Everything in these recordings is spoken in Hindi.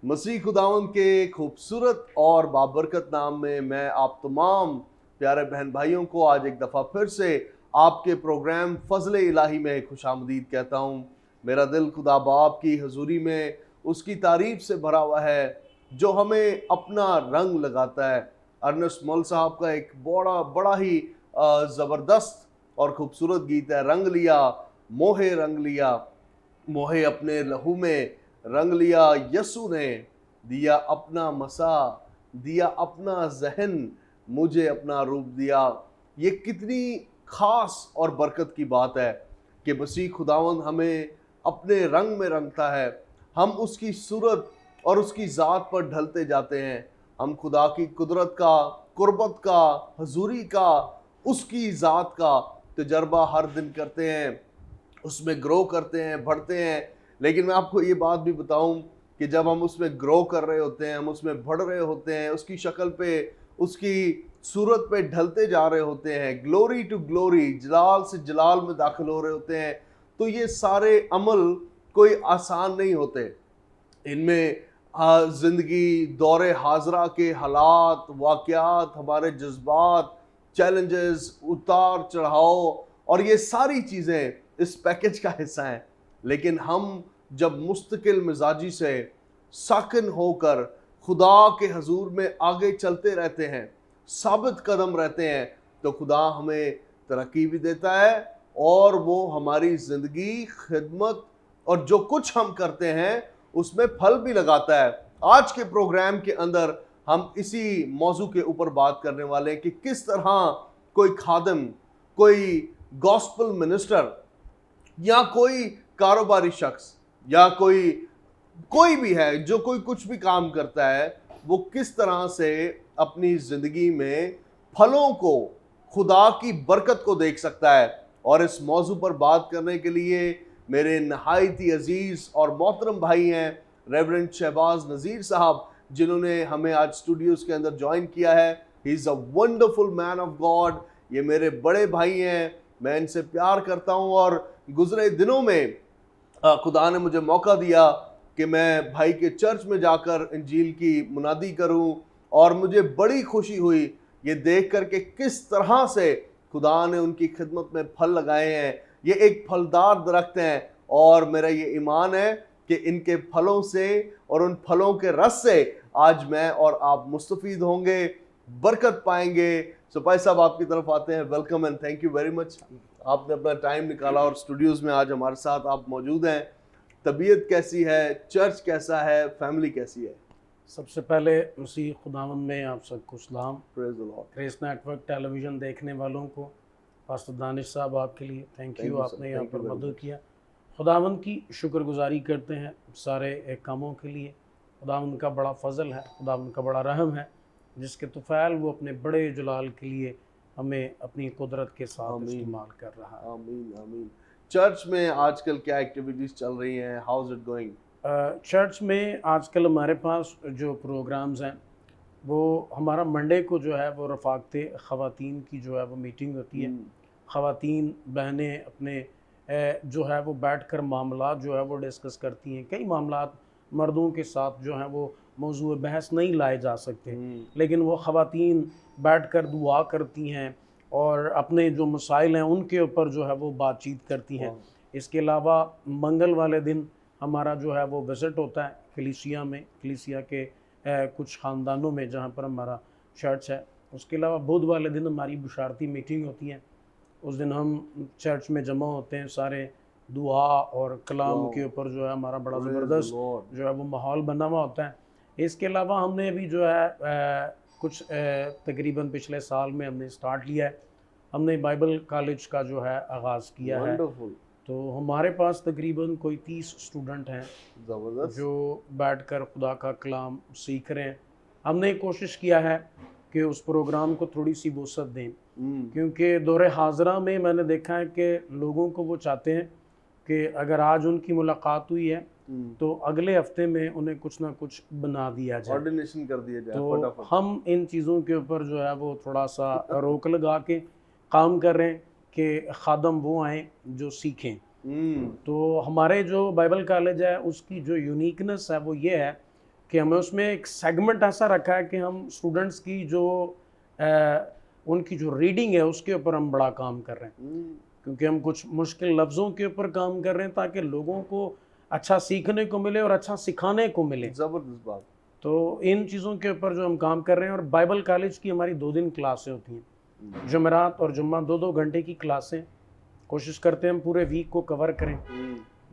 मसीह खुदावंद के खूबसूरत और बाबरकत नाम में मैं आप तमाम प्यारे बहन भाइयों को आज एक दफ़ा फिर से आपके प्रोग्राम फजल इलाही में खुशामदीद कहता हूँ। मेरा दिल खुदा बाप की हजूरी में उसकी तारीफ से भरा हुआ है जो हमें अपना रंग लगाता है। अर्नेस्ट मॉल साहब का एक बड़ा बड़ा ही ज़बरदस्त और खूबसूरत गीत है, रंग लिया मोहे रंग लिया, मोहे अपने लहू में रंग लिया यसु ने, दिया अपना मसा, दिया अपना जहन, मुझे अपना रूप दिया। ये कितनी खास और बरकत की बात है कि मसीह खुदावंद हमें अपने रंग में रंगता है। हम उसकी सूरत और उसकी ज़ात पर ढलते जाते हैं। हम खुदा की कुदरत का, कुर्बत का, हजूरी का, उसकी ज़ात का तजर्बा हर दिन करते हैं, उसमें ग्रो करते हैं, बढ़ते हैं। लेकिन मैं आपको ये बात भी बताऊं कि जब हम उसमें ग्रो कर रहे होते हैं, हम उसमें बढ़ रहे होते हैं, उसकी शक्ल पे, उसकी सूरत पे ढलते जा रहे होते हैं, ग्लोरी टू ग्लोरी, जलाल से जलाल में दाखिल हो रहे होते हैं, तो ये सारे अमल कोई आसान नहीं होते। इनमें ज़िंदगी, दौरे हाजरा के हालात, वाक़यात, हमारे जज्बात, चैलेंजेस, उतार चढ़ाव और ये सारी चीज़ें इस पैकेज का हिस्सा हैं। लेकिन हम जब मुस्तकिल मिजाजी से साकिन होकर खुदा के हजूर में आगे चलते रहते हैं, साबित कदम रहते हैं, तो खुदा हमें तरक्की भी देता है और वो हमारी ज़िंदगी, खिदमत और जो कुछ हम करते हैं उसमें फल भी लगाता है। आज के प्रोग्राम के अंदर हम इसी मौजू के ऊपर बात करने वाले हैं कि किस तरह कोई खादिम, कोई गॉस्पल मिनिस्टर या कोई कारोबारी शख्स या कोई भी है जो कोई कुछ भी काम करता है, वो किस तरह से अपनी जिंदगी में फलों को, खुदा की बरकत को देख सकता है। और इस मौजू पर बात करने के लिए मेरे नहायत ही अजीज और मोहतरम भाई हैं रेवरेंड शहबाज नज़ीर साहब, जिन्होंने हमें आज स्टूडियोज के अंदर ज्वाइन किया है। He is a wonderful man of God. ये मेरे बड़े भाई हैं, मैं इनसे प्यार करता हूँ और गुजरे दिनों में खुदा ने मुझे मौका दिया कि मैं भाई के चर्च में जाकर इंजील की मुनादी करूं और मुझे बड़ी खुशी हुई ये देख कर के किस तरह से खुदा ने उनकी खिदमत में फल लगाए हैं। ये एक फलदार दरख्त हैं और मेरा ये ईमान है कि इनके फलों से और उन फलों के रस से आज मैं और आप मुस्तफीद होंगे, बरकत पाएंगे। सो भाई साहब आपकी तरफ आते हैं। Welcome and thank you very much, आपने अपना टाइम निकाला और स्टूडियोज में आज हमारे साथ आप मौजूद हैं। तबीयत कैसी है, चर्च कैसा है, फैमिली कैसी है? सबसे पहले मसीह खुदावंद में आप सबको सलाम। Praise the Lord. क्रेस नेटवर्क टेलीविज़न देखने वालों को, पास्टर दानिश साहब आपके लिए थैंक यू, आपने यहाँ पर मदद किया। खुदावंद की शुक्रगुजारी करते हैं सारे कामों के लिए। खुदावंद का बड़ा फजल है, खुदावंद का बड़ा रहम है, जिसके तुफ़ैल वो अपने बड़े जलाल के लिए हमें अपनी कुदरत के साथ इस्तेमाल कर रहा है। आमीन आमीन। चर्च में आजकल क्या एक्टिविटीज़ चल रही हैं? How is it going? Church में आजकल हमारे पास जो प्रोग्राम्स हैं, वो हमारा मंडे को जो है वो रफ़ाक़ते ख़वातीन की जो है वो मीटिंग होती है। ख़वातीन बहनें अपने जो है वो बैठकर मामलात जो है वो डिस्कस करती हैं। कई मामलात मर्दों के साथ जो हैं वो मौजूद बहस नहीं लाए जा सकते, लेकिन वो ख़वातीन बैठकर दुआ करती हैं और अपने जो मसाइल हैं उनके ऊपर जो है वो बातचीत करती हैं। इसके अलावा मंगल वाले दिन हमारा जो है वो विज़िट होता है कलीसिया में, कलीसिया के कुछ ख़ानदानों में जहाँ पर हमारा चर्च है। उसके अलावा बुध वाले दिन हमारी बुशारती मीटिंग होती है। उस दिन हम चर्च में जमा होते हैं, सारे दुआ और कलाम के ऊपर जो है हमारा बड़ा ज़बरदस्त जो है वो माहौल बना हुआ होता है। इसके अलावा हमने अभी जो है कुछ तकरीबन पिछले साल में हमने स्टार्ट लिया है, हमने बाइबल कॉलेज का जो है आगाज़ किया है। तो हमारे पास तकरीबन कोई 30 स्टूडेंट हैं जो बैठकर खुदा का कलाम सीख रहे हैं। हमने कोशिश किया है कि उस प्रोग्राम को थोड़ी सी वसअत दें, क्योंकि दौरे हाजरा में मैंने देखा है कि लोगों को वो चाहते हैं कि अगर आज उनकी मुलाकात हुई है तो अगले हफ्ते में उन्हें कुछ ना कुछ बना दिया जाए, ऑर्डिनेशन कर दिया जाए। तो हम इन चीज़ों के ऊपर जो है वो थोड़ा सा रोक लगा के काम कर रहे हैं कि खादम वो आए जो सीखें। तो हमारे जो बाइबल कॉलेज है उसकी जो यूनिकनेस है वो ये है कि हमें उसमें एक सेगमेंट ऐसा रखा है कि हम स्टूडेंट्स की जो उनकी जो रीडिंग है उसके ऊपर हम बड़ा काम कर रहे हैं, क्योंकि हम कुछ मुश्किल लफ्ज़ों के ऊपर काम कर रहे हैं ताकि लोगों को अच्छा सीखने को मिले और अच्छा सिखाने को मिले। ज़बरदस्त बात। तो इन चीज़ों के ऊपर जो हम काम कर रहे हैं, और बाइबल कॉलेज की हमारी 2 दिन क्लासें होती हैं, जुमेरात और जुम्मा 2-2 घंटे की क्लासें। कोशिश करते हैं हम पूरे वीक को कवर करें।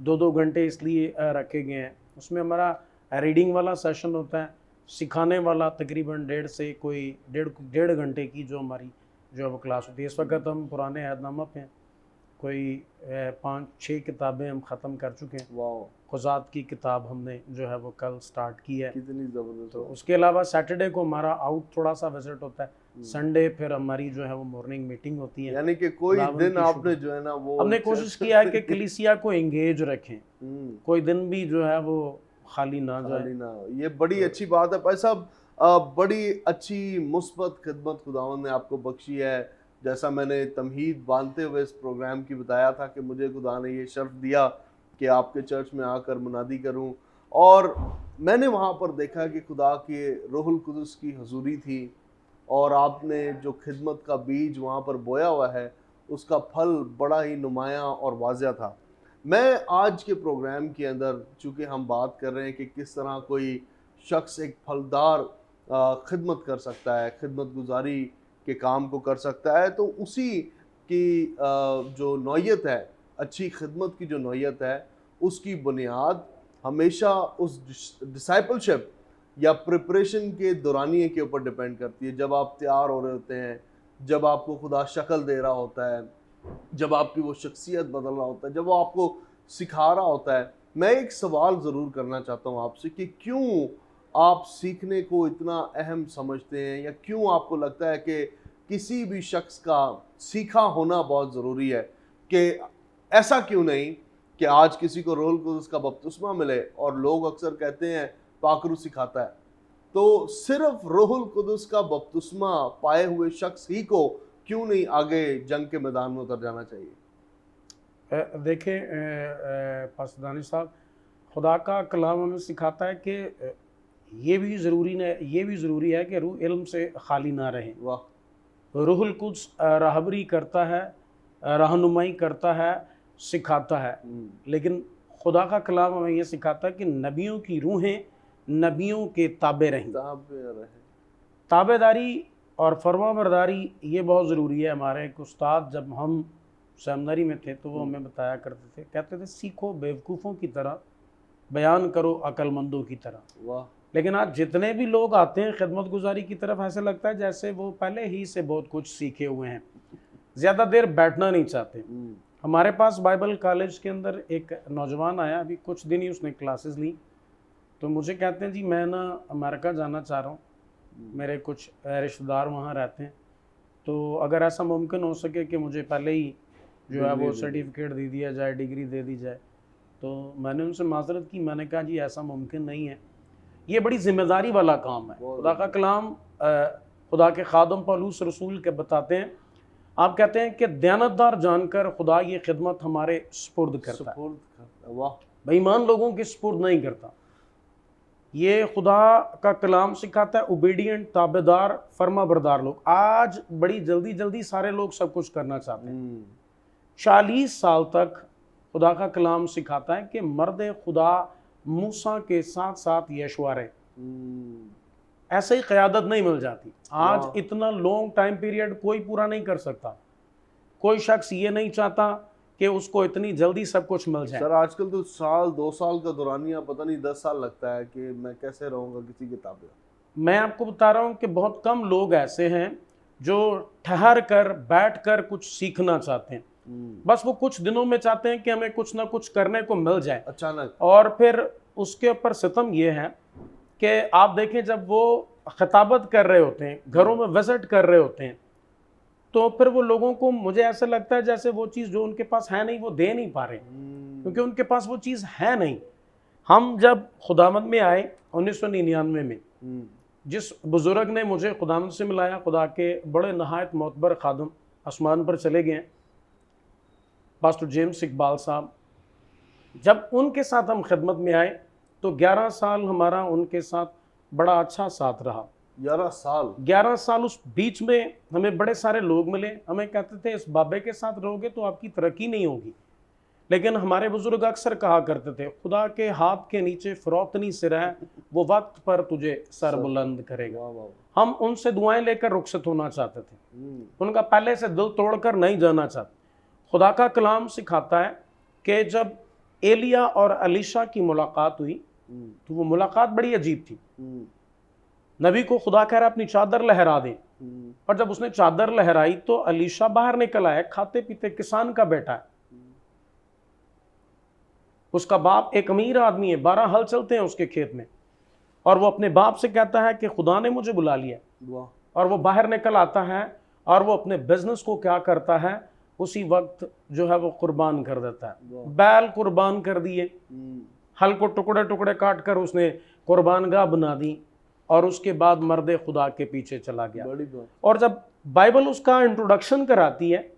2-2 घंटे इसलिए रखे गए हैं। उसमें हमारा रीडिंग वाला सेशन होता है, सिखाने वाला तकरीबन 1.5 से कोई डेढ़ घंटे की जो हमारी जो है वो क्लास होती है। इस वक्त हम पुराने अहदनामा पे कोई 5-6 किताबें हम ख़त्म कर चुके हैं। वाह, खुज़ात की किताब हमने जो है वो कल स्टार्ट की है। कितनी ज़बरदस्त। तो उसके अलावा सैटरडे को हमारा आउट थोड़ा सा विजिट होता है, संडे फिर हमारी जो है वो मॉर्निंग मीटिंग होती है। यानी कि कोई खुदावंद दिन की आपने शुक्र। जो है ना वो हमने कोशिश किया है कि कलीसिया को एंगेज रखें, कोई दिन भी जो है वो खाली ना जाए। खाली ना हो। ये बड़ी अच्छी बात है भाई साहब। बड़ी अच्छी मुस्बत खिदमत खुदावंद ने आपको बख्शी है। जैसा मैंने तमहीद बांधते हुए इस प्रोग्राम की बताया था कि मुझे खुदा ने ये शर्फ दिया कि आपके चर्च में आकर मुनादी करूं, और मैंने वहाँ पर देखा कि खुदा के रूहुल कुदस की हजूरी थी, और आपने जो खिदमत का बीज वहाँ पर बोया हुआ है उसका फल बड़ा ही नुमायाँ और वाज़िया था। मैं आज के प्रोग्राम के अंदर, चूँकि हम बात कर रहे हैं कि किस तरह कोई शख्स एक फलदार खिदमत कर सकता है, खिदमत गुजारी के काम को कर सकता है, तो उसी की जो नौयत है, अच्छी खिदमत की जो नौयत है, उसकी बुनियाद हमेशा उस डिसाइपलशिप या प्रिपरेशन के दौरानिए के ऊपर डिपेंड करती है। जब आप तैयार हो रहे होते हैं, जब आपको खुदा शक्ल दे रहा होता है, जब आपकी वो शख्सियत बदल रहा होता है, जब वो आपको सिखा रहा होता है। मैं एक सवाल ज़रूर करना चाहता हूँ आपसे कि क्यों आप सीखने को इतना अहम समझते हैं, या क्यों आपको लगता है कि किसी भी शख्स का सीखा होना बहुत ज़रूरी है? कि ऐसा क्यों नहीं कि आज किसी को रूहुल कुदस का बपतिस्मा मिले और लोग अक्सर कहते हैं पाकरू सिखाता है, तो सिर्फ रूहुल कुदस का बपतिस्मा पाए हुए शख्स ही को क्यों नहीं आगे जंग के मैदान में उतर जाना चाहिए? देखें पासदानी साहब, खुदा का कलाम हमें सिखाता है कि ये भी ज़रूरी है कि रूह इल्म से खाली ना रहे। वाह। रूहुल कुद्स रहबरी करता है, रहनुमाई करता है, सिखाता है, लेकिन खुदा का कलाम हमें ये सिखाता है कि नबियों की रूहें नबियों के ताबे रहें। ताबेदारी और फरमाबरदारी ये बहुत ज़रूरी है। हमारे एक उस्ताद जब हम सेमिनरी में थे तो वो हमें बताया करते थे, कहते थे सीखो बेवकूफ़ों की तरह, बयान करो अक्लमंदों की तरह। वाह। लेकिन आज जितने भी लोग आते हैं खिदमत गुजारी की तरफ, ऐसे लगता है जैसे वो पहले ही से बहुत कुछ सीखे हुए हैं, ज़्यादा देर बैठना नहीं चाहते। हमारे पास बाइबल कॉलेज के अंदर एक नौजवान आया, अभी कुछ दिन ही उसने क्लासेस ली, तो मुझे कहते हैं जी मैं ना अमेरिका जाना चाह रहा हूँ, मेरे कुछ रिश्तेदार वहाँ रहते हैं, तो अगर ऐसा मुमकिन हो सके कि मुझे पहले ही जो है वो सर्टिफिकेट दे दिया जाए, डिग्री दे दी जाए। तो मैंने उनसे माजरत की, मैंने कहा जी ऐसा मुमकिन नहीं है, ये बड़ी जिम्मेदारी वाला काम है। खुदा का कलाम खुदा के खादम पौलुस रसूल के बताते हैं, आप कहते हैं कि दयानतदार जानकर खुदा ये खिदमत हमारे सुपुर्द करता है। वाह। बेईमान लोगों के सुपुर्द नहीं करता। ये खुदा का कलाम सिखाता है ओबीडियंट, ताबेदार, फर्मा बरदार लोग। आज बड़ी जल्दी सारे लोग सब कुछ करना चाहते हैं। 40 साल तक खुदा का कलाम सिखाता है कि मर्द खुदा मूसा के साथ साथ यशुआ रहे, ऐसे ही क़यादत नहीं मिल जाती। आज इतना लॉन्ग टाइम पीरियड कोई पूरा नहीं कर सकता। कोई शख्स ये नहीं चाहता कि उसको इतनी जल्दी सब कुछ मिल जाए। सर आजकल तो साल 2 साल का दौरानिया पता नहीं 10 साल लगता है कि मैं कैसे रहूँगा किसी के ताबे। मैं आपको बता रहा हूँ कि बहुत कम लोग ऐसे हैं जो ठहर कर बैठ कर कुछ सीखना चाहते हैं। बस वो कुछ दिनों में चाहते हैं कि हमें कुछ ना कुछ करने को मिल जाए अचानक, और फिर उसके ऊपर सितम ये है कि आप देखें जब वो खिताबत कर रहे होते हैं, घरों में विजिट कर रहे होते हैं, तो फिर वो लोगों को, मुझे ऐसा लगता है जैसे वो चीज़ जो उनके पास है नहीं वो दे नहीं पा रहे, क्योंकि उनके पास वो चीज़ है नहीं। हम जब खुदावंद में आए 1999 में, जिस बुजुर्ग ने मुझे खुदावंद से मिलाया, खुदा के बड़े नहायत मोतबर खादम आसमान पर चले गए, पास्टर जेम्स इकबाल साहब, जब उनके साथ हम खिदमत में आए तो 11 साल हमारा उनके साथ बड़ा अच्छा साथ रहा। 11 साल। उस बीच में हमें बड़े सारे लोग मिले, हमें कहते थे इस बाबे के साथ रहोगे तो आपकी तरक्की नहीं होगी। लेकिन हमारे बुजुर्ग अक्सर कहा करते थे खुदा के हाथ के नीचे फरोतनी सिर है, वो वक्त पर तुझे सर बुलंद करेगा। वाह वाह। हम उनसे दुआएं लेकर रुखसत होना चाहते थे, उनका पहले से दिल तोड़कर नहीं जाना चाहते। खुदा का कलाम सिखाता है कि जब एलिया और अलीशा की मुलाकात हुई तो वो मुलाकात बड़ी अजीब थी। नबी को खुदा कह रहा अपनी चादर लहरा दे, और जब उसने चादर लहराई तो अलीशा बाहर निकल आया, खाते पीते किसान का बेटा है, उसका बाप एक अमीर आदमी है, 12 हल चलते हैं उसके खेत में, और वो अपने बाप से कहता है कि खुदा ने मुझे बुला लिया। और वो बाहर निकल आता है और वो अपने बिजनेस को क्या करता है, उसी वक्त जो है वो कुर्बान कर देता है। बैल कुर्बान कर दिए, हल को टुकड़े टुकड़े काट कर उसने कुर्बानगाह बना दी, और उसके बाद मर्दे खुदा के पीछे चला गया। और जब बाइबल उसका इंट्रोडक्शन कराती है,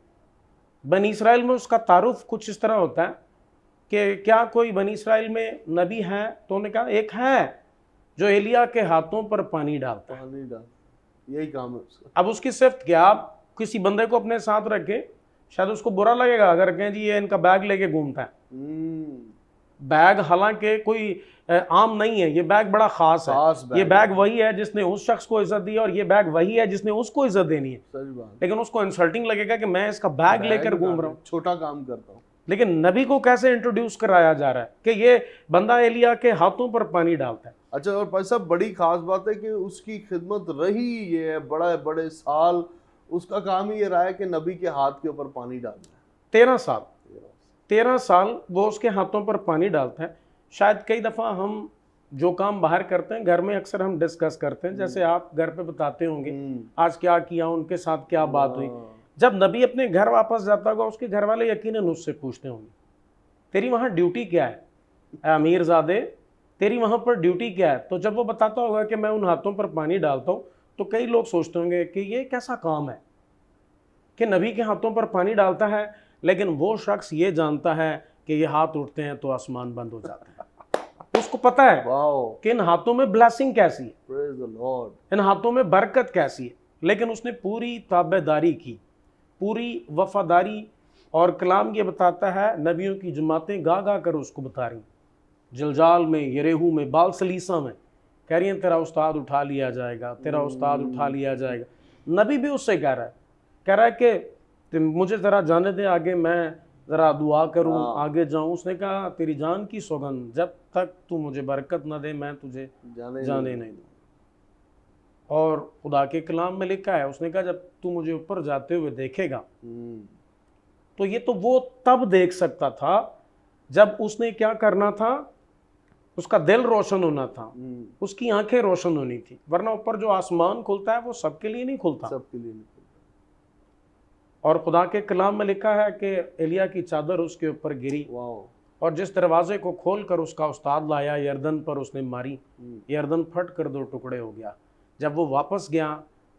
बनी इसराइल में उसका तारुफ कुछ इस तरह होता है कि क्या कोई बनी इसराइल में नबी है, तो उन्होंने कहा एक है जो एलिया के हाथों पर पानी डालता है, यही काम है उसका। अब उसकी सिफ्त क्या, आप किसी बंदे को अपने साथ रखे, शायद उसको बुरा लगेगा अगर कहें जी ये इनका बैग लेके घूमता है। बैग हालांकि कोई आम नहीं है, ये बैग बड़ा खास है। ये बैग वही है जिसने उस शख्स को इज्जत दी, और ये बैग वही है जिसने उसको इज्जत देनी है। सच बात। लेकिन उसको इंसल्टिंग लगेगा कि मैं इसका बैग लेकर घूम रहा हूँ, छोटा काम करता हूँ। लेकिन नबी को कैसे इंट्रोड्यूस कराया जा रहा है कि ये बंदा एलिया के हाथों पर पानी डालता है। अच्छा, और भाई साहब बड़ी खास बात है कि उसकी खिदमत रही ये बड़े बड़े साल, उसका काम ही ये रहा है कि नबी के हाथ के ऊपर पानी डालना है। 13 साल वो उसके हाथों पर पानी डालता है। शायद कई दफ़ा हम जो काम बाहर करते हैं घर में अक्सर हम डिस्कस करते हैं, जैसे आप घर पे बताते होंगे आज क्या किया, उनके साथ क्या बात हुई। जब नबी अपने घर वापस जाता होगा, उसके घर वाले यकीनन उससे पूछते होंगे तेरी वहाँ ड्यूटी क्या है, अमीरजादे तेरी वहाँ पर ड्यूटी क्या है। तो जब वो बताता होगा कि मैं उन हाथों पर पानी डालता हूँ, तो कई लोग सोचते होंगे कि ये कैसा काम है कि नबी के हाथों पर पानी डालता है, लेकिन वो शख्स ये जानता है कि ये हाथ उठते हैं तो आसमान बंद हो जाता है। उसको पता है कि इन हाथों में ब्लेसिंग कैसी है, Praise the Lord. इन हाथों में बरकत कैसी है। लेकिन उसने पूरी ताबेदारी की, पूरी वफादारी, और कलाम ये बताता है नबियों की जमातें गा गा कर उसको बता रही, जलजाल में, यरेहू में, बाल सलीसा में, कह रही हैं तेरा उस्ताद उठा लिया जाएगा, तेरा उस्ताद उठा लिया जाएगा। नबी भी उससे कह रहा है कि मुझे ज़रा जाने दे आगे, मैं ज़रा दुआ करूं, आगे जाऊं। उसने कहा तेरी जान की सौगंध, जब तक तू मुझे बरकत न दे मैं तुझे जाने नहीं दूँ। और खुदा के कलाम में लिखा है, उसने कहा जब तू मुझे ऊपर जाते हुए देखेगा, तो ये तो वो तब देख सकता था जब उसने क्या करना था, उसका दिल रोशन होना था, उसकी आंखें रोशन होनी थी। वरना ऊपर जो आसमान खुलता है वो सबके लिए नहीं खुलता, सबके लिए नहीं खुलता। और खुदा के कलाम में लिखा है कि एलिया की चादर उसके ऊपर गिरी, और जिस दरवाजे को खोलकर उसका उस्ताद लाया, यरदन पर उसने मारी, यरदन फट कर 2 टुकड़े हो गया। जब वो वापस गया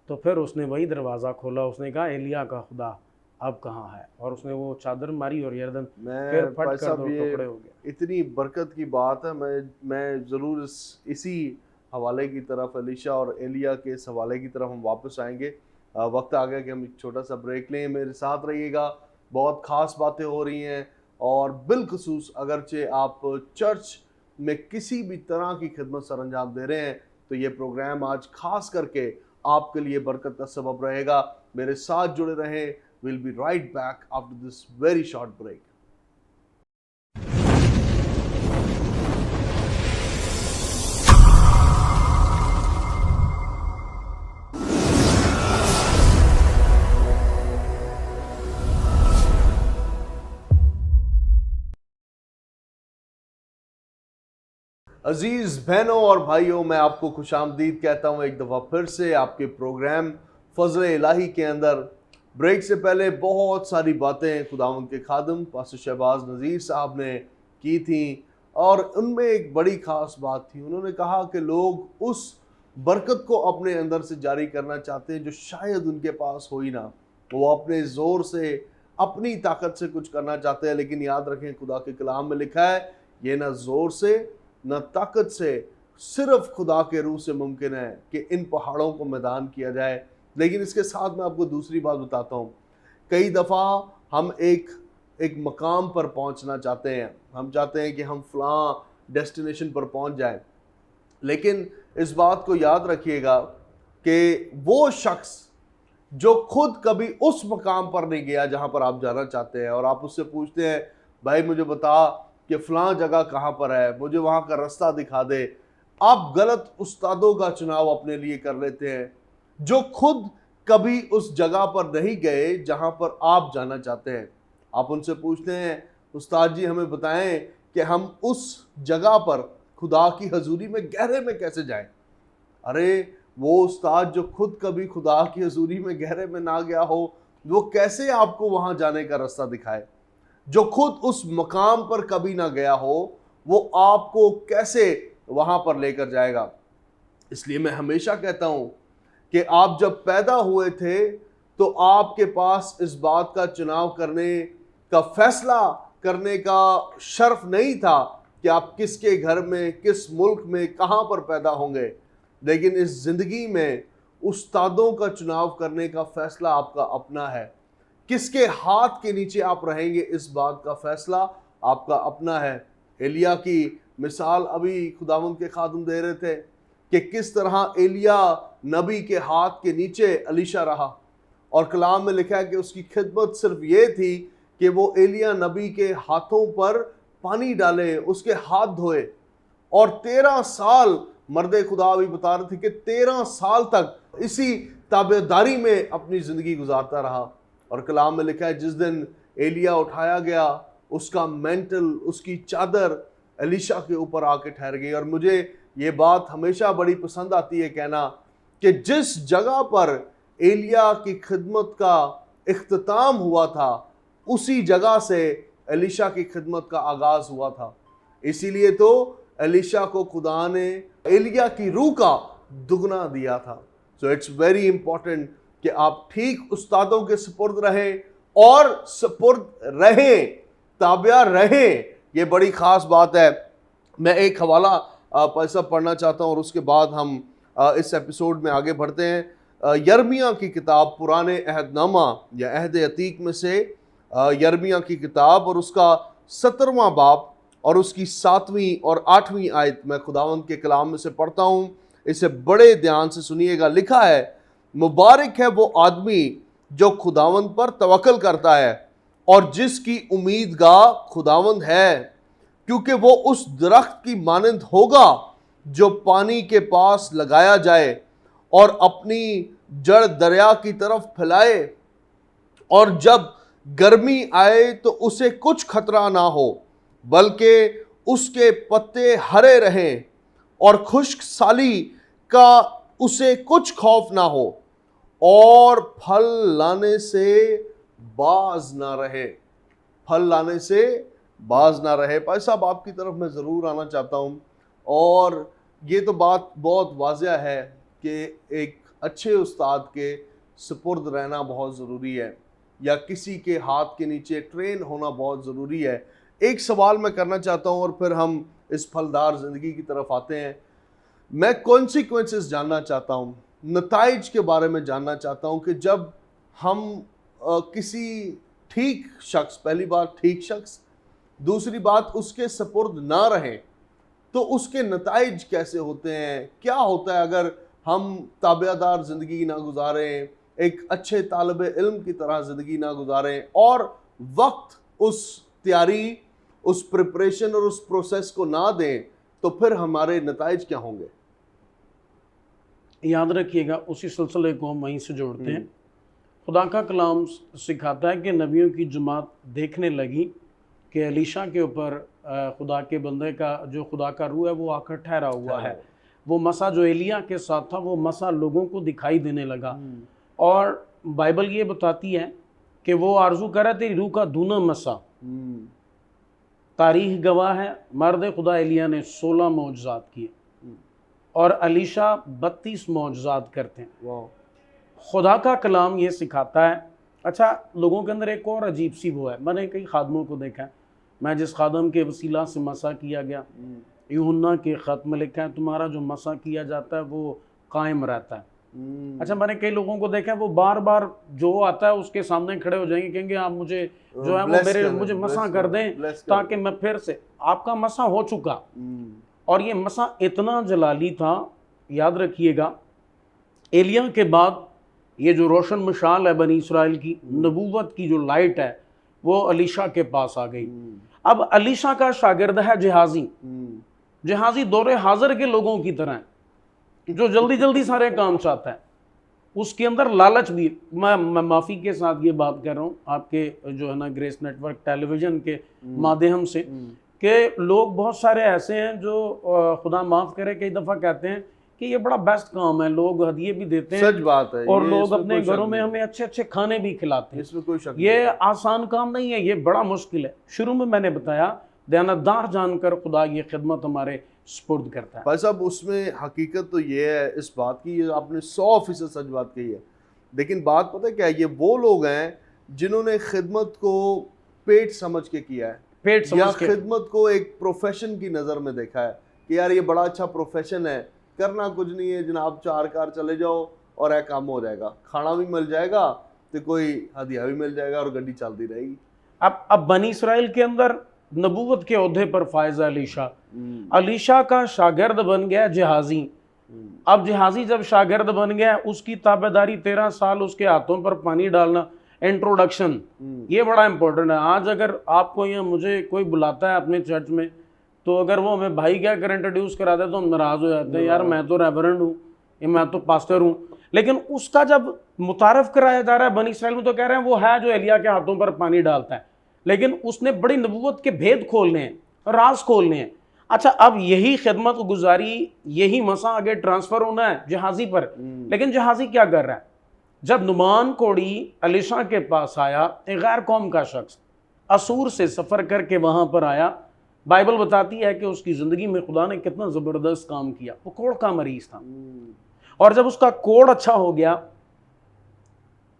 तो फिर उसने वही दरवाज़ा खोला, उसने कहा एलिया का खुदा अब कहाँ है, और उसने वो चादर मारी और यरदन फिर फट कर 2 टुकड़े हो गया। इतनी बरकत की बात है। मैं ज़रूर इसी हवाले की तरफ, एलीशा और एलिया के इस हवाले की तरफ हम वापस आएंगे। वक्त आ गया कि हम एक छोटा सा ब्रेक लें। मेरे साथ रहिएगा, बहुत ख़ास बातें हो रही हैं, और बिलखुसूस अगरचे आप चर्च में किसी भी तरह की खिदमत सरअंजाम दे रहे हैं, तो ये प्रोग्राम आज खास करके आपके लिए बरकत का सबब रहेगा। मेरे साथ जुड़े रहें। We'll be right back after this very short break. अजीज बहनों और भाइयों, मैं आपको खुशामदीद कहता हूँ एक दफ़ा फिर से आपके प्रोग्राम फजल इलाही के अंदर। ब्रेक से पहले बहुत सारी बातें खुदावंद के खादम पास्टर शहबाज नज़ीर साहब ने की थी, और उनमें एक बड़ी ख़ास बात थी। उन्होंने कहा कि लोग उस बरकत को अपने अंदर से जारी करना चाहते हैं जो शायद उनके पास हो ही ना। वो अपने ज़ोर से, अपनी ताकत से कुछ करना चाहते हैं, लेकिन याद रखें खुदा के कलाम में लिखा है ये ना ज़ोर से न ताकत से, सिर्फ खुदा के रूह से मुमकिन है कि इन पहाड़ों को मैदान किया जाए। लेकिन इसके साथ मैं आपको दूसरी बात बताता हूँ। कई दफ़ा हम एक मकाम पर पहुँचना चाहते हैं, हम चाहते हैं कि हम फ़लाँ डेस्टिनेशन पर पहुँच जाएं, लेकिन इस बात को याद रखिएगा कि वो शख्स जो खुद कभी उस मकाम पर नहीं गया जहाँ पर आप जाना चाहते हैं, और आप उससे पूछते हैं भाई मुझे बता कि फ़लाँ जगह कहाँ पर है, मुझे वहाँ का रास्ता दिखा दे, आप गलत उस्तादों का चुनाव अपने लिए कर लेते हैं जो खुद कभी उस जगह पर नहीं गए जहाँ पर आप जाना चाहते हैं। आप उनसे पूछते हैं उस्ताद जी हमें बताएं कि हम उस जगह पर खुदा की हजूरी में गहरे में कैसे जाएं। अरे वो उस्ताद जो खुद कभी खुदा की हजूरी में गहरे में ना गया हो, वो कैसे आपको वहाँ जाने का रास्ता दिखाए। जो खुद उस मकाम पर कभी ना गया हो, वो आपको कैसे वहाँ पर लेकर जाएगा। इसलिए मैं हमेशा कहता हूँ कि आप जब पैदा हुए थे तो आपके पास इस बात का चुनाव करने का, फैसला करने का शर्फ नहीं था कि आप किसके घर में, किस मुल्क में, कहाँ पर पैदा होंगे। लेकिन इस ज़िंदगी में उस्तादों का चुनाव करने का फ़ैसला आपका अपना है। किसके हाथ के नीचे आप रहेंगे, इस बात का फ़ैसला आपका अपना है। एलिया की मिसाल अभी खुदावंद के खादम दे रहे थे कि किस तरह एलिया नबी के हाथ के नीचे एलीशा रहा, और कलाम में लिखा है कि उसकी खिदमत सिर्फ ये थी कि वो एलिया नबी के हाथों पर पानी डाले, उसके हाथ धोए। और 13 साल मर्दे खुदा भी बता रहे थे कि 13 साल तक इसी ताबेदारी में अपनी ज़िंदगी गुजारता रहा। और कलाम में लिखा है जिस दिन एलिया उठाया गया, उसका मेंटल, उसकी चादर एलीशा के ऊपर आके ठहर गई। और मुझे ये बात हमेशा बड़ी पसंद आती है कहना कि जिस जगह पर एलिया की खिदमत का इख्तिताम हुआ था, उसी जगह से एलीशा की खिदमत का आगाज हुआ था। इसीलिए तो एलीशा को खुदा ने एलिया की रूह का दुगना दिया था। सो इट्स वेरी इंपॉर्टेंट कि आप ठीक उस्तादों के सुपुर्द रहें, और सुपुर्द रहें, ताबिया रहें। ये बड़ी खास बात है। मैं एक हवाला पैसा पढ़ना चाहता हूँ और उसके बाद हम इस एपिसोड में आगे बढ़ते हैं। यर्मिया की किताब, पुराने अहदनामा या अहद अतीक में से यर्मिया की किताब और उसका 17वां बाब और उसकी 7वीं और 8वीं आयत मैं खुदावंद के कलाम में से पढ़ता हूँ। इसे बड़े ध्यान से सुनिएगा। लिखा है, मुबारक है वो आदमी जो खुदावंद पर तवक्कल करता है और जिसकी उम्मीदगाह खुदावंद है, क्योंकि वो उस दरख्त की मानंद होगा जो पानी के पास लगाया जाए और अपनी जड़ दरिया की तरफ फैलाए, और जब गर्मी आए तो उसे कुछ खतरा ना हो, बल्कि उसके पत्ते हरे रहें और खुश्क साली का उसे कुछ खौफ ना हो, और फल लाने से बाज ना रहे। फल लाने से बाज ना रहे। भाई साहब, आपकी तरफ मैं ज़रूर आना चाहता हूँ, और ये तो बात बहुत वाज़ह है कि एक अच्छे उस्ताद के सुपुर्द रहना बहुत ज़रूरी है, या किसी के हाथ के नीचे ट्रेन होना बहुत ज़रूरी है। एक सवाल मैं करना चाहता हूँ और फिर हम इस फलदार ज़िंदगी की तरफ आते हैं। मैं कॉन्सिक्वेंसेस जानना चाहता हूँ, नताइज के बारे में जानना चाहता हूँ कि जब हम किसी ठीक शख्स, पहली बात ठीक शख्स, दूसरी बात उसके सपुर्द ना रहें, तो उसके नताइज कैसे होते हैं। क्या होता है अगर हम ताबियादार ज़िंदगी ना गुजारें, एक अच्छे तालिब इल्म की तरह ज़िंदगी ना गुजारें, और वक्त उस तैयारी, उस प्रिपरेशन और उस प्रोसेस को ना दें, तो फिर हमारे नताइज क्या होंगे। याद रखिएगा, उसी सिलसिले को हम वहीं से जोड़ते हैं। खुदा का कलाम सिखाता है कि नबियों की जमात देखने लगी कि एलीशा के ऊपर खुदा के बंदे का, जो खुदा का रूह है, वो आकर ठहरा हुआ है। वो मसा जो एलिया के साथ था, वो मसा लोगों को दिखाई देने लगा। और बाइबल ये बताती है कि वो आरजू कर रहा तेरी रूह का दूना मसा। तारीख गवाह है, मर्द खुदा एलिया ने 16 मौजज़ात किए और एलीशा 32 मौजज़ात करते हैं। खुदा का कलाम ये सिखाता है। अच्छा, लोगों के अंदर एक और अजीब सी वो है, मैंने कई खादमों को देखा है, मैं जिस खादम के वसीला से मसा किया गया, यूहन्ना के ख़त में लिखा है तुम्हारा जो मसा किया जाता है वो कायम रहता है। अच्छा, मैंने कई लोगों को देखा है वो बार बार जो आता है उसके सामने खड़े हो जाएंगे, कहेंगे आप मुझे जो है वो मेरे मुझे मसा कर दें ताकि मैं फिर से। आपका मसा हो चुका, और ये मसा इतना जलाली था, याद रखिएगा एलिया के बाद ये जो रोशन मशाल है बनी इसराइल की, नबूवत की जो लाइट है वो अलीशा के पास आ गई। अब अलीशा का शागिर्द है जिहाजी। जिहाजी दौरे हाजिर के लोगों की तरह है, जो जल्दी जल्दी सारे काम चाहता है, उसके अंदर लालच भी। मैं माफ़ी के साथ ये बात कर रहा हूँ आपके जो है ना ग्रेस नेटवर्क टेलीविज़न के माध्यम से, कि लोग बहुत सारे ऐसे हैं जो खुदा माफ़ करे कई दफ़ा कहते हैं कि ये बड़ा बेस्ट काम है, लोग हदिये भी देते हैं, सच बात है, और लोग अपने घरों में हमें अच्छे अच्छे खाने भी खिलाते हैं, इसमें कोई शक नहीं। ये आसान काम नहीं है, ये बड़ा मुश्किल है। शुरू में मैंने बताया दयानतदार जानकर खुदा ये खिदमत हमारे स्पुर्द करता है। भाई साहब, उसमें हकीकत तो ये है इस बात की, ये आपने 100% सच बात कही है, लेकिन बात पता है क्या है, ये वो लोग हैं जिन्होंने खिदमत को पेट समझ के किया है, पेट समझ या के खिदमत को एक प्रोफेशन की नज़र में देखा है कि यार ये बड़ा अच्छा प्रोफेशन है, करना कुछ नहीं है जनाब, 4 कार चले जाओ और एक काम हो जाएगा, खाना भी मिल जाएगा तो कोई हदिया भी मिल जाएगा और गड्डी चलती रहेगी। अब बनी इसराइल के अंदर नबूवत के ओहदे पर फायज अलीशा, अलीशा का शागिर्द बन गया जिहाजी। अब जिहाजी जब शागिर्द बन गया, उसकी ताबेदारी 13 साल, उसके हाथों पर पानी डालना, इंट्रोडक्शन, ये बड़ा इंपॉर्टेंट है। आज अगर आपको या मुझे कोई बुलाता है अपने चर्च में, तो अगर वो हमें भाई क्या कर इंट्रोड्यूस करा दे तो हम नाराज हो जाते हैं, यार मैं तो रेवरेंड हूँ, या मैं तो पास्टर हूँ। लेकिन उसका जब मुतारफ कराया जा रहा है बनी इसराइल में, तो कह रहे हैं वो है जो एलिया के हाथों पर पानी डालता है, लेकिन उसने बड़ी नबूवत के भेद खोलने हैं, राज खोलने हैं। अच्छा, अब यही खिदमत गुजारी, यही मसा आगे ट्रांसफर होना है जिहाजी पर, लेकिन जिहाजी क्या कर रहा है? जब नुमान कोड़ी अलीशा के पास आया, एक गैर कौम का शख्स असूर से सफ़र करके वहाँ पर आया, बाइबल बताती है कि उसकी ज़िंदगी में खुदा ने कितना ज़बरदस्त काम किया। वो कोड़ का मरीज़ था, और जब उसका कोड़ अच्छा हो गया,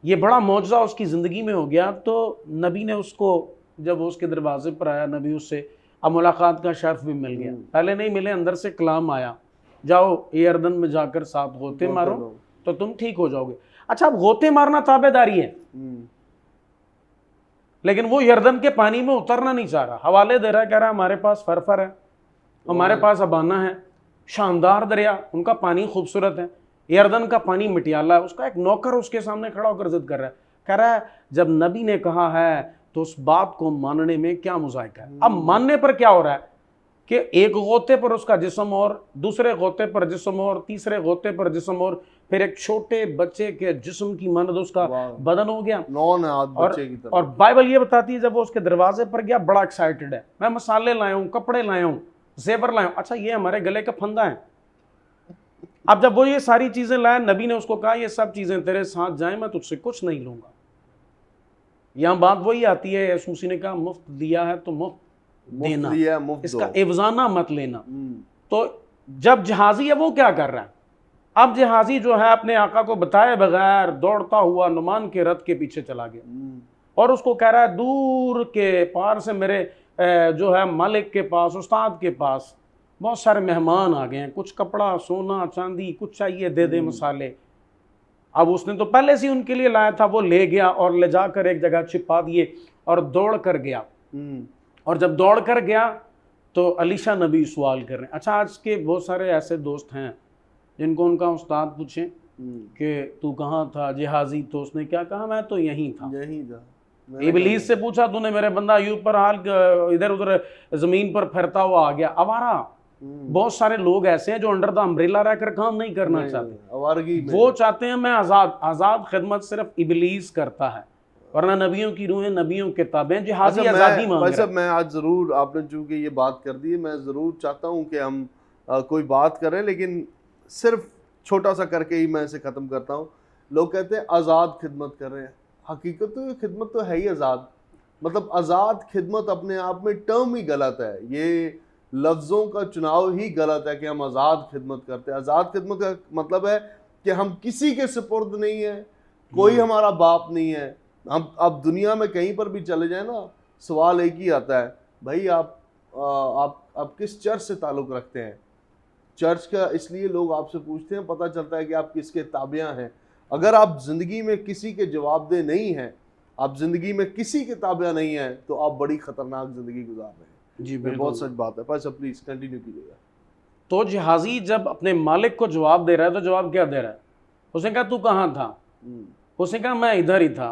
ये बड़ा मौजज़ा उसकी ज़िंदगी में हो गया, तो नबी ने उसको, जब वो उसके दरवाजे पर आया, नबी उससे अब मुलाकात का शर्फ भी मिल गया। पहले नहीं मिले, अंदर से कलाम आया, जाओ यरदन में जाकर 7 गोते मारो तो तुम ठीक हो जाओगे। अच्छा, अब गोते मारना ताबेदारी है, लेकिन वो यरदन के पानी में उतरना नहीं चाह रहा, हवाले दे रहा है, कह रहा है हमारे पास फरफर है, हमारे पास अबाना है, शानदार दरिया, उनका पानी खूबसूरत है, यरदन का पानी मिटियाला है। उसका एक नौकर उसके सामने खड़ा होकर जिद कर रहा है, कह रहा है जब नबी ने कहा है तो उस बात को मानने में क्या मुज़ायका है। अब मानने पर क्या हो रहा है कि एक गोते पर उसका जिस्म और, दूसरे गोते पर जिस्म और, तीसरे गोते पर जिस्म और, फिर एक छोटे बच्चे के जिस्म की मानद उसका बदन हो गया, और बाइबल ये बताती है जब वो उसके दरवाजे पर गया, बड़ा एक्साइटेड है, मैं मसाले लाया हूँ, कपड़े लाया हूँ, जेवर लाया हूँ। अच्छा, ये हमारे गले का फंदा है। अब जब वो ये सारी चीजें लाया, नबी ने उसको कहा ये सब चीजें तेरे साथ जाएं, मैं तुझसे कुछ नहीं लूंगा। यहाँ बात वही आती है, यसूसी ने कहा मुफ्त दिया है तो मुफ्त देना, इसका एवजाना मत लेना। तो जब जहाजी है वो क्या कर रहा है? अब जहाजी जो है अपने आका को बताए बगैर दौड़ता हुआ नुमान के रथ के पीछे चला गया, और उसको कह रहा है दूर के पार से मेरे जो है मालिक के पास, उस्ताद के पास बहुत सारे मेहमान आ गए हैं, कुछ कपड़ा, सोना, चांदी, कुछ चाहिए, दे दे मसाले। अब उसने तो पहले से उनके लिए लाया था, वो ले गया और ले जाकर एक जगह छिपा दिए और दौड़ कर गया। और जब दौड़ कर गया तो अलीशा नबी सवाल कर रहे हैं। अच्छा, आज के बहुत सारे ऐसे दोस्त हैं जिनको उनका उस्ताद पूछे कि तू कहाँ था जिहाजी, तो उसने क्या कहा, मैं तो यहीं था। इबलीस से पूछा तूने मेरे बंदा अय्यूब पर हाल इधर उधर जमीन पर फिरता हुआ आ गया, आवारा। बहुत सारे लोग ऐसे हैं जो अंडर द अम्ब्रेला रहकर काम नहीं करना चाहते, वो चाहते हैं मैं आजाद। आजाद खिदमत सिर्फ इबलीस करता है, वरना नबियों की रूहें, नबियों की किताबें जिहादी आजादी मांग रहे हैं। मैं आज जरूर, आपने चूंकि ये बात कर दी है, मैं जरूर चाहता हूँ कि हम कोई बात करें, लेकिन सिर्फ छोटा सा करके ही मैं इसे खत्म करता हूँ। लोग कहते हैं आज़ाद खिदमत कर रहे हैं, हकीकत तो खिदमत तो है ही आज़ाद। मतलब आज़ाद खिदमत अपने आप में टर्म ही गलत है, ये लफ्ज़ों का चुनाव ही गलत है कि हम आज़ाद खिदमत करते हैं। आज़ाद खिदमत का मतलब है कि हम किसी के सुपुर्द नहीं है, कोई हमारा बाप नहीं है। हम अब दुनिया में कहीं पर भी चले जाए ना, सवाल एक ही आता है, भाई आप आप किस चर्च से ताल्लुक़ रखते हैं? चर्च का इसलिए लोग आपसे पूछते हैं, पता चलता है कि आप किसके ताबिया हैं। अगर आप ज़िंदगी में किसी के जवाबदेह नहीं हैं, आप ज़िंदगी में किसी के ताबिया नहीं हैं, तो आप बड़ी ख़तरनाक ज़िंदगी गुजार रहे हैं। जी ये बिल्कुल। बहुत सच बात है। पाशा प्लीज़ कंटिन्यू कीजिएगा। तो जहाज़ी जब अपने मालिक को जवाब दे रहा है तो जवाब क्या दे रहा है? उसने कहा तू कहाँ था? उसने कहा मैं इधर ही था।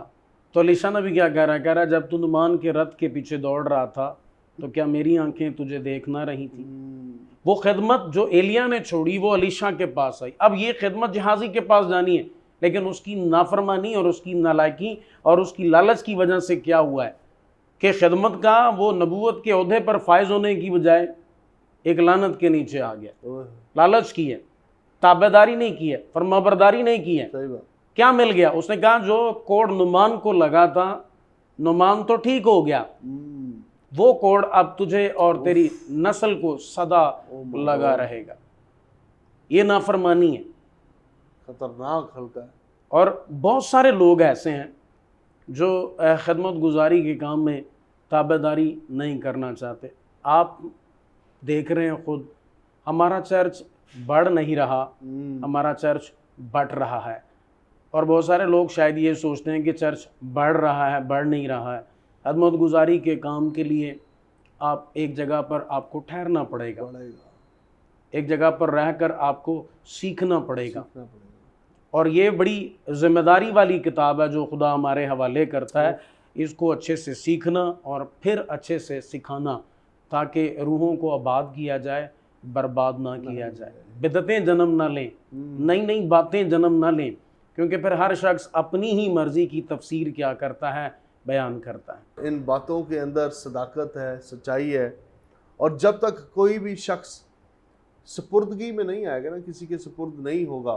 तो अलीशा नबी क्या कह रहा है जब तू नुमान के रथ के पीछे दौड़ रहा था तो क्या मेरी आंखें तुझे देख ना रही थी? वो खिदमत जो एलिया ने छोड़ी वो अलीशा के पास आई। अब ये खिदमत जहाज़ी के पास जानी है, लेकिन उसकी नाफरमानी और उसकी नालायकी और उसकी लालच की वजह से क्या हुआ है कि खिदमत का वो नबूवत के ओहदे पर फायज होने की बजाय एक लानत के नीचे आ गया। लालच की है, ताबेदारी नहीं की है, फरमाबरदारी नहीं की है। सही बात। क्या मिल गया? उसने कहा जो कोड नुमान को लगा था, नुमान तो ठीक हो गया, वो कोड अब तुझे और तेरी नस्ल को सदा लगा रहेगा। ये नाफरमानी है, खतरनाक हल्का है। और बहुत सारे लोग ऐसे हैं जो खिदमत गुजारी के काम में ताबेदारी नहीं करना चाहते। आप देख रहे हैं खुद, हमारा चर्च बढ़ नहीं रहा, हमारा चर्च बढ़ रहा है। और बहुत सारे लोग शायद ये सोचते हैं कि चर्च बढ़ रहा है, बढ़ नहीं रहा है। खिदमत गुजारी के काम के लिए आप एक जगह पर आपको ठहरना पड़ेगा, एक जगह पर रहकर आपको सीखना पड़ेगा। और ये बड़ी जिम्मेदारी वाली किताब है जो खुदा हमारे हवाले करता है। इसको अच्छे से सीखना और फिर अच्छे से सिखाना, ताकि रूहों को आबाद किया जाए, बर्बाद ना किया जाए। बिदतें जन्म ना लें, नई नई बातें जन्म ना लें, क्योंकि फिर हर शख्स अपनी ही मर्जी की तफसीर क्या करता है, बयान करता है। इन बातों के अंदर सदाकत है, सच्चाई है। और जब तक कोई भी शख्स सुपुर्दगी में नहीं आएगा ना, किसी के सुपुर्द नहीं होगा,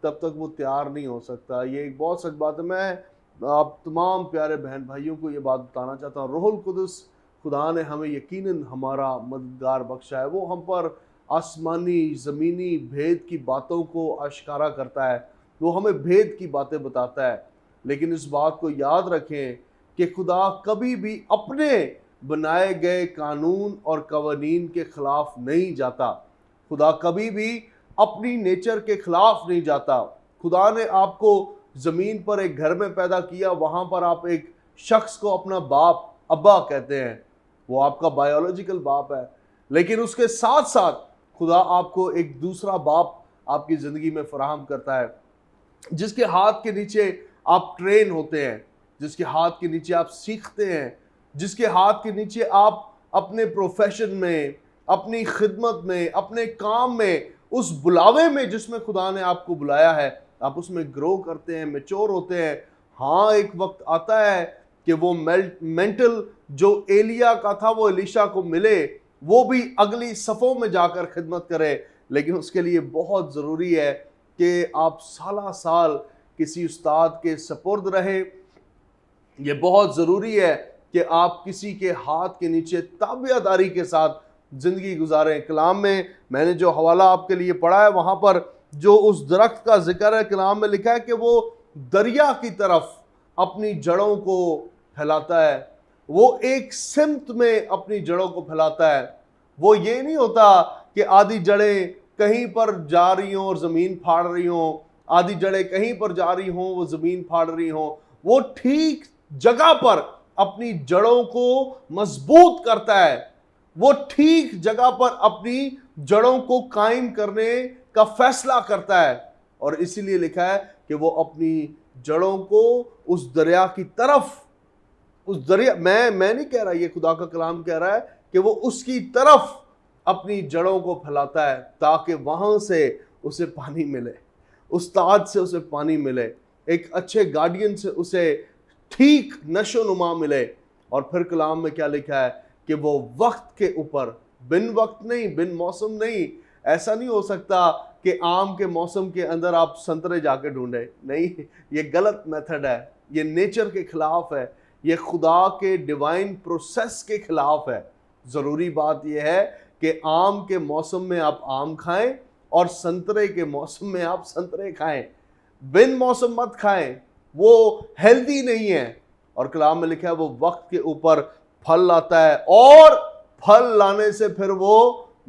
तब तक वो तैयार नहीं हो सकता। ये एक बहुत सच बात है। मैं आप तमाम प्यारे बहन भाइयों को ये बात बताना चाहता हूँ, रूहुल कुदस खुदा ने हमें यकीनन हमारा मददगार बख्शा है। वो हम पर आसमानी ज़मीनी भेद की बातों को आश्कारा करता है, वो हमें भेद की बातें बताता है। लेकिन इस बात को याद रखें कि खुदा कभी भी अपने बनाए गए कानून और कवानीन के ख़िलाफ़ नहीं जाता। खुदा कभी भी अपनी नेचर के ख़िलाफ़ नहीं जाता। खुदा ने आपको ज़मीन पर एक घर में पैदा किया, वहाँ पर आप एक शख्स को अपना बाप अब्बा कहते हैं, वो आपका बायोलॉजिकल बाप है। लेकिन उसके साथ साथ खुदा आपको एक दूसरा बाप आपकी ज़िंदगी में फराहम करता है, जिसके हाथ के नीचे आप ट्रेन होते हैं, जिसके हाथ के नीचे आप सीखते हैं, जिसके हाथ के नीचे आप अपने प्रोफेशन में, अपनी खिदमत में, अपने काम में, उस बुलावे में जिसमें खुदा ने आपको बुलाया है, आप उसमें ग्रो करते हैं, मैच्योर होते हैं। हाँ, एक वक्त आता है कि वो मेंटल जो एलिया का था वो एलीशा को मिले, वो भी अगली सफ़ों में जाकर खिदमत करे। लेकिन उसके लिए बहुत ज़रूरी है कि आप साला साल किसी उस्ताद के सपुर्द रहे। ये बहुत ज़रूरी है कि आप किसी के हाथ के नीचे ताबियादारी के साथ ज़िंदगी गुजारें। कलाम में मैंने जो हवाला आपके लिए पढ़ा है, वहाँ पर जो उस दरख्त का जिक्र है, कलाम में लिखा है कि वो दरिया की तरफ अपनी जड़ों को फैलाता है, वो एक सिमत में अपनी जड़ों को फैलाता है। वो ये नहीं होता कि आधी जड़ें कहीं पर जा रही हों और ज़मीन फाड़ रही हों, आधी जड़ें कहीं पर जा रही हों, वो ज़मीन फाड़ रही हों। वो ठीक जगह पर अपनी जड़ों को मजबूत करता है, वो ठीक जगह पर अपनी जड़ों को कायम करने का फैसला करता है। और इसीलिए लिखा है कि वो अपनी जड़ों को उस दरिया की तरफ, उस दरिया, मैं नहीं कह रहा, ये खुदा का कलाम कह रहा है कि वो उसकी तरफ अपनी जड़ों को फैलाता है, ताकि वहां से उसे पानी मिले, उस्ताद से उसे पानी मिले, एक अच्छे गार्डियन से उसे ठीक नशो नुमा मिले। और फिर कलाम में क्या लिखा है कि वो वक्त के ऊपर, बिन वक्त नहीं, बिन मौसम नहीं। ऐसा नहीं हो सकता कि आम के मौसम के अंदर आप संतरे जाके ढूंढे, नहीं, ये गलत मेथड है, ये नेचर के खिलाफ है, ये खुदा के डिवाइन प्रोसेस के खिलाफ है। ज़रूरी बात यह है कि आम के मौसम में आप आम खाएं और संतरे के मौसम में आप संतरे खाएं, बिन मौसम मत खाएं, वो हेल्दी नहीं है। और कलाम में लिखा है वो वक्त के ऊपर फल लाता है और फल लाने से फिर वो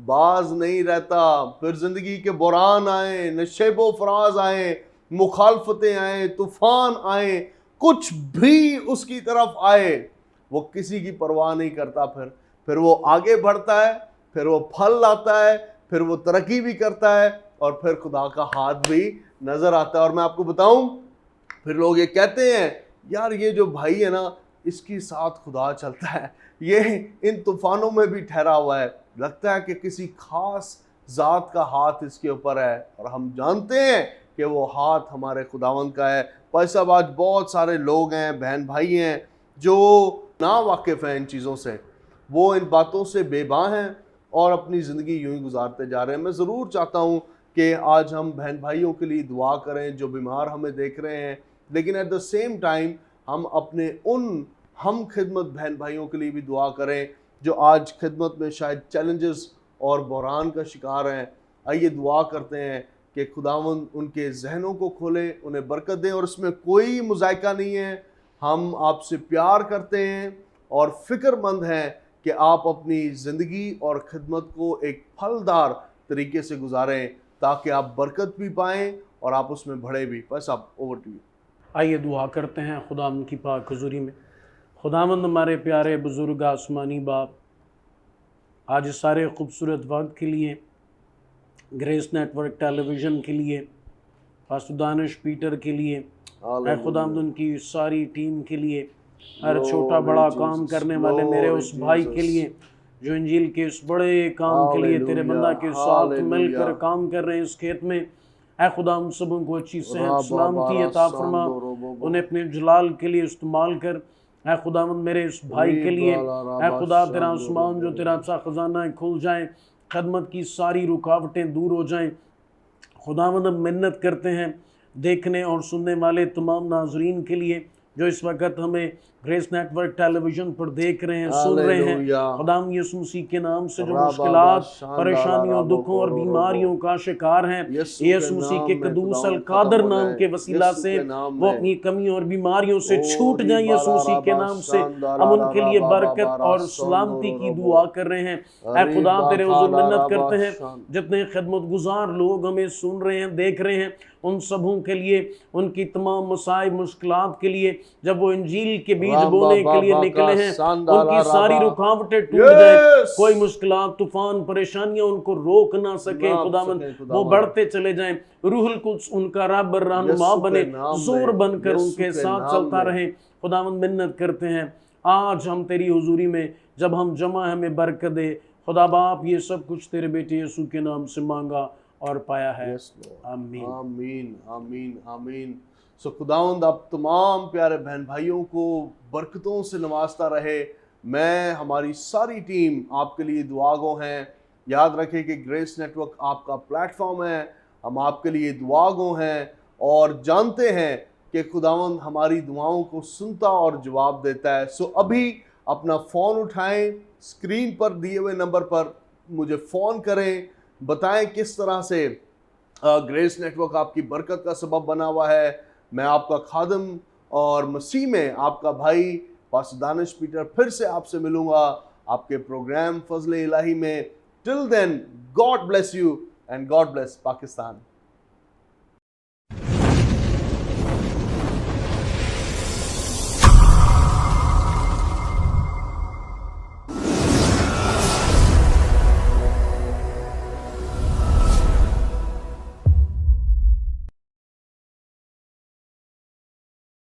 बाज नहीं रहता। फिर जिंदगी के बुरान आए, नशेबो फराज आए, मुखालफतें आए, तूफान आए, कुछ भी उसकी तरफ आए, वो किसी की परवाह नहीं करता। फिर वो आगे बढ़ता है, फिर वो फल लाता है, फिर वो तरक्की भी करता है, और फिर खुदा का हाथ भी नजर आता है। और मैं आपको बताऊं, फिर लोग ये कहते हैं यार ये जो भाई है ना, इसके साथ खुदा चलता है, ये इन तूफानों में भी ठहरा हुआ है, लगता है कि किसी खास जात का हाथ इसके ऊपर है। और हम जानते हैं कि वो हाथ हमारे खुदावंद का है। भाई साहब, आज बहुत सारे लोग हैं, बहन भाई हैं, जो ना वाकिफ़ हैं इन चीज़ों से, वो इन बातों से बेबां हैं और अपनी ज़िंदगी यूं ही गुजारते जा रहे हैं। मैं ज़रूर चाहता हूं कि आज हम बहन भाइयों के लिए दुआ करें जो बीमार हमें देख रहे हैं, लेकिन एट द सेम टाइम हम अपने उन हम खिदमत बहन भाइयों के लिए भी दुआ करें जो आज खिदमत में शायद चैलेंजेस और बहरान का शिकार हैं। आइए दुआ करते हैं कि खुदावंद उनके जहनों को खोले, उन्हें बरकत दें। और इसमें कोई मुज़ायका नहीं है, हम आपसे प्यार करते हैं और फ़िक्रमंद हैं कि आप अपनी ज़िंदगी और खिदमत को एक फलदार तरीके से गुजारें ताकि आप बरकत भी पाएँ और आप उसमें बढ़े भी। बस आप ओवर टू यू। आइए दुआ करते हैं खुदावंद की पाक हुज़ूरी में। खुदावंद हमारे प्यारे बुज़ुर्ग आसमानी बाप, आज इस सारे ख़ूबसूरत वक्त के लिए, ग्रेस नेटवर्क टेलीविज़न के लिए, पास्टर दानिश पीटर के लिए, ऐ खुदावंद उनकी सारी टीम के लिए, हर छोटा बड़ा काम करने वाले मेरे उस भाई के लिए जो इंजील के इस बड़े काम के लिए तेरे बंदा के साथ मिलकर काम कर रहे हैं इस खेत में। ऐ खुदा उन सबों को अच्छी सेहत सलामती अता फरमा, उन्हें अपने जलाल के लिए इस्तेमाल कर। ऐ खुदावंद मेरे इस भाई के लिए, ऐ खुदा तेरा आसमान जो तेरा अच्छा खजाना है खुल जाए, खदमत की सारी रुकावटें दूर हो जाएं। खुदावंद हम मिन्नत करते हैं देखने और सुनने वाले तमाम नाजरीन के लिए जो इस वक्त हमें ग्रेस नेटवर्क टेलीविज़न पर देख रहे हैं, सुन रहे हैं। खुदाम यीशु मसीह के नाम से जो मुश्किलात, परेशानियों, दुखों और बीमारियों का शिकार हैं, यीशु मसीह के कदूस अल कादर नाम के वसीला से वो अपनी कमी और बीमारियों से छूट जाएं यीशु मसीह के नाम से। हम उनके लिए बरकत और सलामती की दुआ कर रहे हैं। ऐ खुदा तेरे हुज़ूर मिन्नत करते हैं, जितने खिदमत गुजार लोग हमें सुन रहे हैं, देख रहे हैं, उन सबों के लिए, उनकी तमाम मसाइब मुश्किलात के लिए, जब वो इंजील के बीज बोने के लिए निकले हैं, उनकी सारी रुकावटें टूट जाएं, कोई मुश्किलात, तूफान, परेशानियां उनको रोक ना सके। खुदावंद वो बढ़ते चले जाएं, रूहुल कुद्स उनका रब रहनुमा बने, जोर बनकर उनके साथ चलता रहे। खुदावंद मिन्नत करते हैं आज हम तेरी हुजूरी में जब हम जमा हमें बरकत दे। खुदा बाप ये सब कुछ तेरे बेटे यीशु के नाम से मांगा और पाया है। आमीन आमीन आमीन आमीन। सो खुदावंद आप तमाम प्यारे बहन भाइयों को बरकतों से नवाजता रहे। मैं, हमारी सारी टीम आपके लिए दुआगो हैं। याद रखें कि ग्रेस नेटवर्क आपका प्लेटफॉर्म है, हम आपके लिए दुआगो हैं और जानते हैं कि खुदावंद हमारी दुआओं को सुनता और जवाब देता है। सो अभी अपना फ़ोन उठाएं, स्क्रीन पर दिए हुए नंबर पर मुझे फ़ोन करें, बताएं किस तरह से ग्रेस नेटवर्क आपकी बरकत का सबब बना हुआ है। मैं आपका खादम और मसीह में आपका भाई पास्टर दानिश पीटर फिर से आपसे मिलूंगा आपके प्रोग्राम फजले इलाही में। Till then, God bless you and God bless Pakistan.